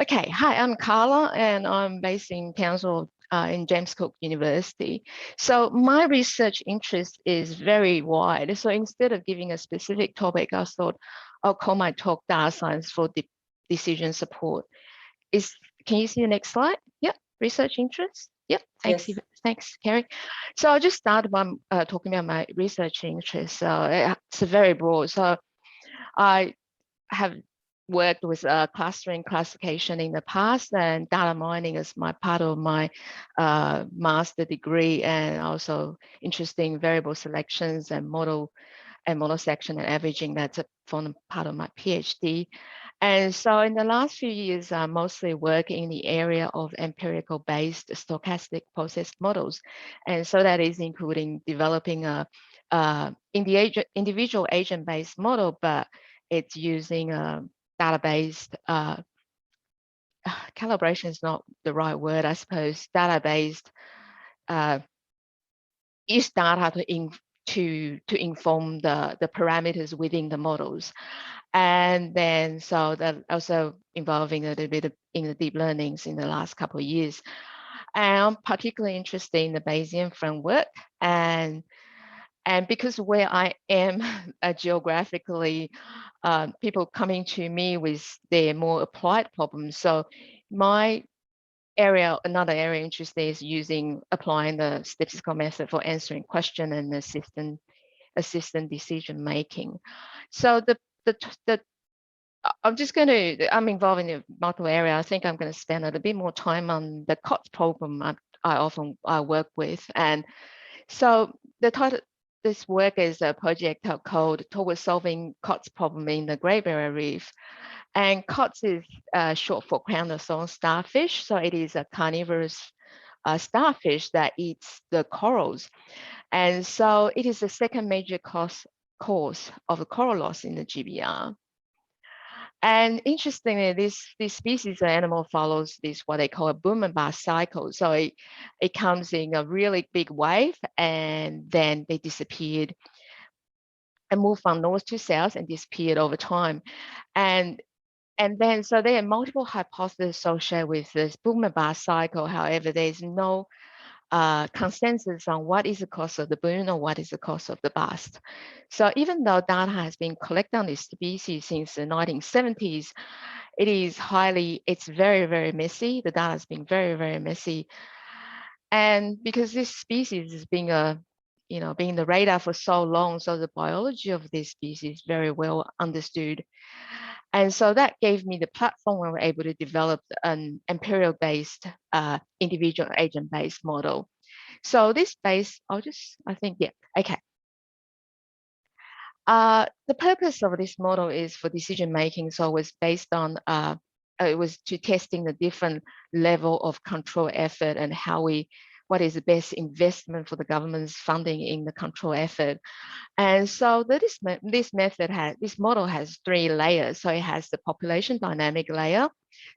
Okay, hi, I'm Carla, and I'm based in Townsville in James Cook University. So my research interest is very wide. So instead of giving a specific topic, I thought I'll call my talk data science for decision support. Is Can you see the next slide? Yep, research interest. Yep, thanks, Yes. thanks, Kerrie. So I'll just start by talking about my research interest. So it's very broad. So I have worked with clustering classification in the past, and data mining is my part of my master degree, and also interested in variable selections and model section and averaging. That's a form part of my PhD. And so in the last few years, I mostly work in the area of empirical based stochastic process models. And so that is including developing a individual agent based model, but it's using a database. Calibration is not the right word, I suppose. Data-based use data to inform the parameters within the models. And then so that also involving a little bit in the deep learnings in the last couple of years. And I'm particularly interested in the Bayesian framework, and because where I am geographically, people coming to me with their more applied problems. So my area, another area interested is applying the statistical method for answering question and assistant decision making. So I'm involved in a multiple area. I think I'm going to spend a little bit more time on the COTS problem I work with. And so the title, this work is a project called Towards Solving COTS Problem in the Great Barrier Reef. And COTS is short for crown of thorn starfish. So it is a carnivorous starfish that eats the corals. And so it is the second major cause of coral loss in the GBR. And interestingly, this species of animal follows this what they call a boom and bust cycle. So it comes in a really big wave, and then they disappeared and move from north to south and disappeared over time. And then so there are multiple hypotheses associated with this boom and bust cycle. However, there's no consensus on what is the cause of the boom or what is the cause of the bust. So even though data has been collected on this species since the 1970s, it's very, very messy. The data has been very, very messy. And because this species has been being the radar for so long, so the biology of this species is very well understood. And so that gave me the platform where we're able to develop an empirical-based individual agent-based model. So this base, I think, yeah, okay. The purpose of this model is for decision making. So it was based on, it was to testing the different level of control effort and what is the best investment for the government's funding in the control effort. And so this model has three layers. So it has the population dynamic layer.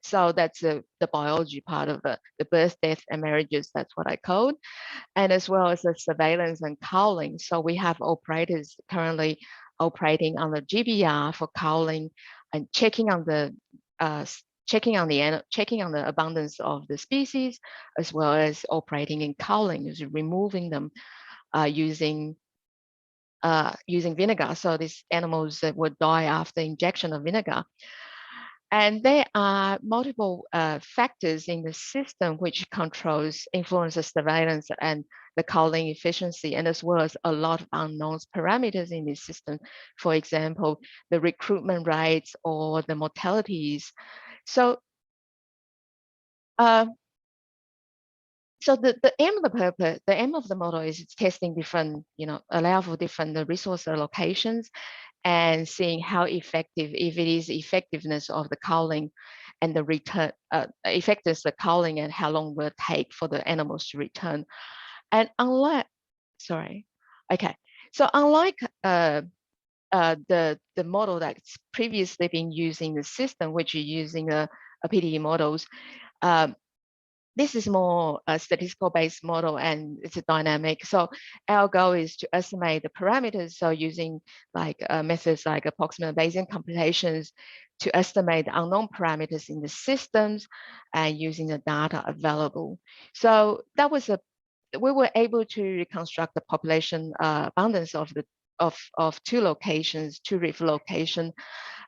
So that's the biology part of the birth, death, and marriages. That's what I code. And as well as the surveillance and cowling. So we have operators currently operating on the GBR for cowling and checking on the abundance of the species, as well as operating in cowling, removing them using vinegar. So these animals that would die after injection of vinegar. And there are multiple factors in the system which influences surveillance and the cowling efficiency, and as well as a lot of unknown parameters in this system. For example, the recruitment rates or the mortalities. So, the aim of the model is testing different, allow for different resource allocations and seeing how effective, if it is effectiveness of the cowling and the return, effectiveness of the cowling and how long will it take for the animals to return. And unlike the model that's previously been using the system, which is using a PDE models, this is more a statistical based model and it's a dynamic. So our goal is to estimate the parameters. So using like methods like approximate Bayesian computations to estimate the unknown parameters in the systems and using the data available. So that was we were able to reconstruct the population abundance of the of two locations, two reef locations.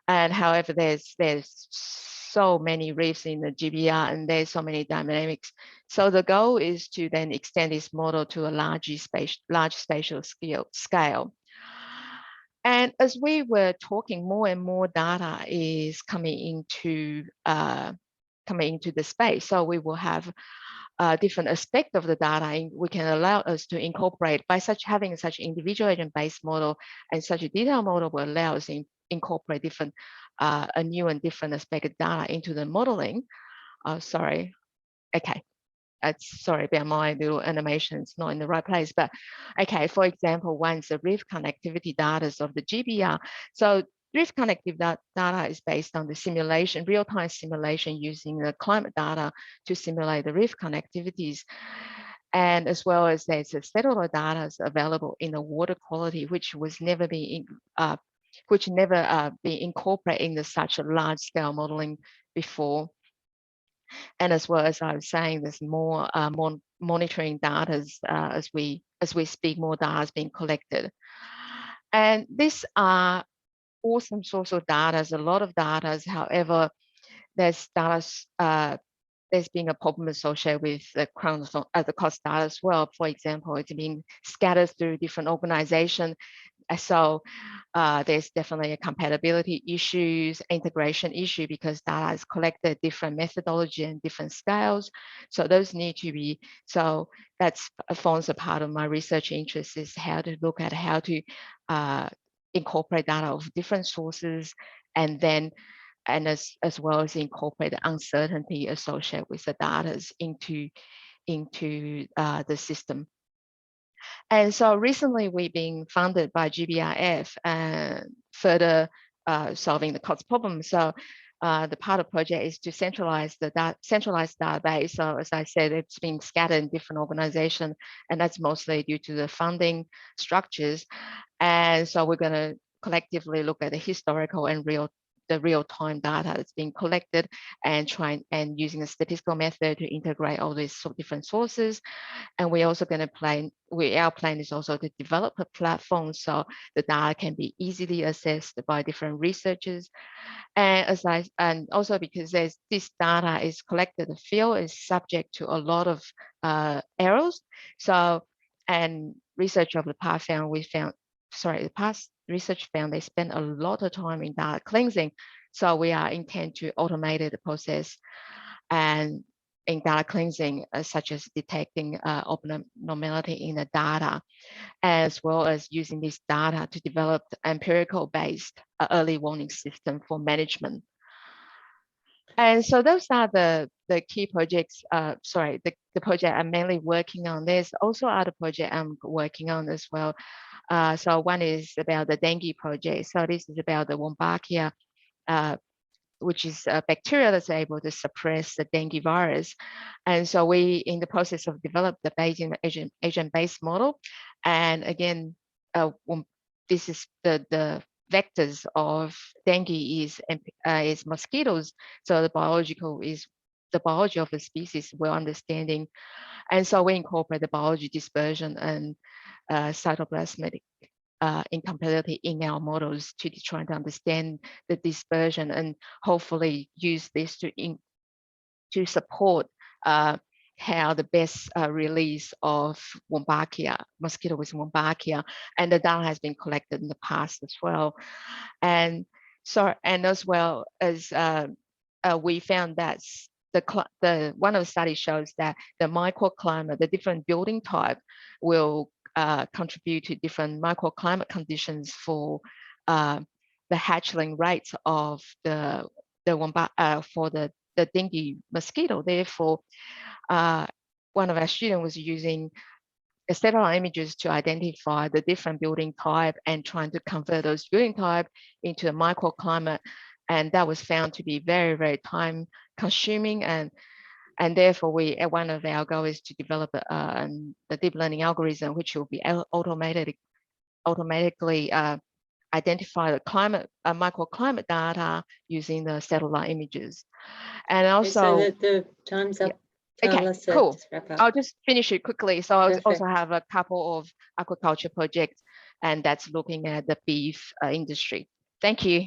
And however, there's so many reefs in the GBR and there's so many dynamics. So the goal is to then extend this model to a large spatial scale. And as we were talking, more and more data is coming into the space. So we will have different aspect of the data, and we can allow us to incorporate by having such individual agent-based model and such a detailed model will allow us to incorporate different a new and different aspect of data into the modeling. Sorry, okay. Sorry about my little animation, it's not in the right place, but okay, for example, once the reef connectivity data of the GBR. So reef connectivity data is based on the simulation, real-time simulation using the climate data to simulate the reef connectivities. And as well as there's a satellite data available in the water quality, which was never been incorporated in such a large scale modeling before. And as well as I was saying, there's more monitoring data as we speak, more data is being collected. And these are awesome source of data, a lot of data. However, there's data, there's been a problem associated with the cost data as well. For example, it's being scattered through different organizations. So there's definitely a compatibility issues, integration issue, because data is collected different methodology and different scales. So those need to be, so that's forms a part of my research interest, is how to look at how to incorporate data of different sources, and then as well as incorporate the uncertainty associated with the data into the system. And so recently we've been funded by GBRF and further solving the cost problem. So the part of the project is to centralize the centralized database. So as I said, it's been scattered in different organizations, and that's mostly due to the funding structures. And so we're going to collectively look at the historical and real-time data that's being collected and using a statistical method to integrate all these different sources. And we're also going to our plan is also to develop a platform so the data can be easily assessed by different researchers. And also because this data is collected, the field is subject to a lot of errors. So, and research of the past research found they spend a lot of time in data cleansing. So we are intend to automate the process and in data cleansing, such as detecting abnormality in the data, as well as using this data to develop empirical-based early warning system for management. And so those are the key projects, the project I'm mainly working on. There's also other project I'm working on as well. So one is about the dengue project. So this is about the Wolbachia, which is a bacteria that's able to suppress the dengue virus. And so we, in the process of develop the Bayesian agent-based model. And again, this is the vectors of dengue is mosquitoes. So the biology of the species we're understanding. And so we incorporate the biology dispersion and cytoplasmic incompatibility in our models to try to understand the dispersion and hopefully use this to support how the best release of mosquito with Wolbachia, and the data has been collected in the past as well. And so, and as well as we found that one of the studies shows that the microclimate, the different building type, will contribute to different microclimate conditions for the hatchling rates of the dengue mosquito. Therefore, one of our students was using satellite images to identify the different building type and trying to convert those building type into a microclimate. And that was found to be very, very time consuming and And therefore, one of our goals is to develop the deep learning algorithm, which will be automatically identify the microclimate data using the satellite images. And also, so the time's up. Okay, cool. Just wrap up. I'll just finish it quickly. So I Perfect. also have a couple of aquaculture projects, and that's looking at the beef industry. Thank you.